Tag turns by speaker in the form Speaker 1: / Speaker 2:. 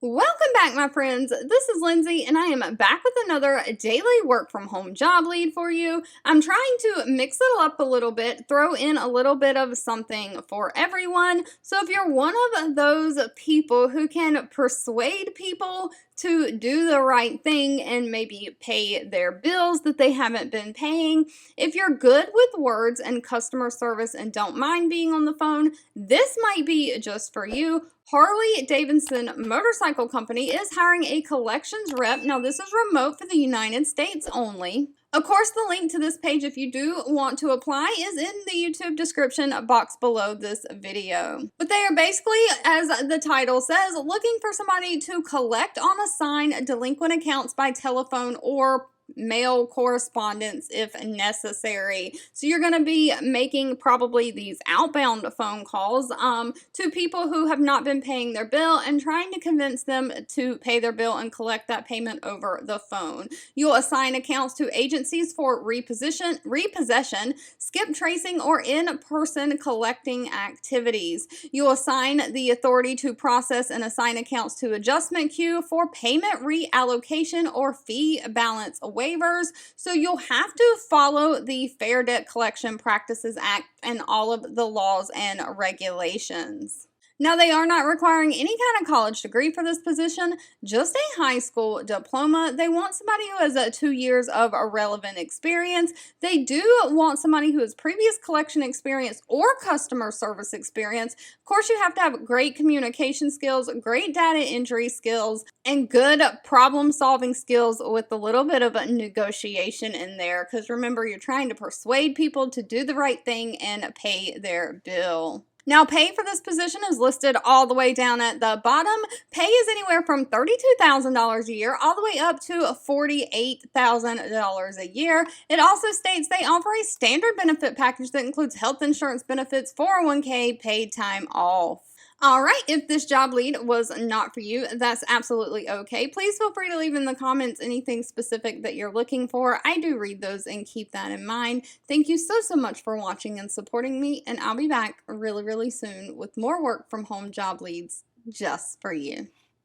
Speaker 1: Welcome back, my friends. This is Lindsay, and I am back with another daily work from home job lead for you. I'm trying to mix it up a little bit, throw in a little bit of something for everyone. So, if you're one of those people who can persuade people to do the right thing and maybe pay their bills that they haven't been paying, if you're good with words and customer service and don't mind being on the phone, this might be just for you. Harley Davidson Motorcycle Company is hiring a collections rep. Now, this is remote for the United States only. Of course, the link to this page, if you do want to apply, is in the YouTube description box below this video. But they are basically, as the title says, looking for somebody to collect on assigned delinquent accounts by telephone or mail correspondence if necessary. So you're going to be making probably these outbound phone calls to people who have not been paying their bill and trying to convince them to pay their bill and collect that payment over the phone. You'll assign accounts to agencies for repossession, skip tracing, or in-person collecting activities. You'll assign the authority to process and assign accounts to adjustment queue for payment reallocation or fee balance waivers. So you'll have to follow the Fair Debt Collection Practices Act and all of the laws and regulations. Now, they are not requiring any kind of college degree for this position, just a high school diploma. They want somebody who has 2 years of relevant experience. They do want somebody who has previous collection experience or customer service experience. Of course, you have to have great communication skills, great data entry skills, and good problem-solving skills with a little bit of a negotiation in there. Because remember, you're trying to persuade people to do the right thing and pay their bill. Now, pay for this position is listed all the way down at the bottom. Pay is anywhere from $32,000 a year all the way up to $48,000 a year. It also states they offer a standard benefit package that includes health insurance benefits, 401k, paid time off. All right, if this job lead was not for you, that's absolutely okay. Please feel free to leave in the comments anything specific that you're looking for. I do read those and keep that in mind. Thank you so much for watching and supporting me, and I'll be back really soon with more work from home job leads just for you.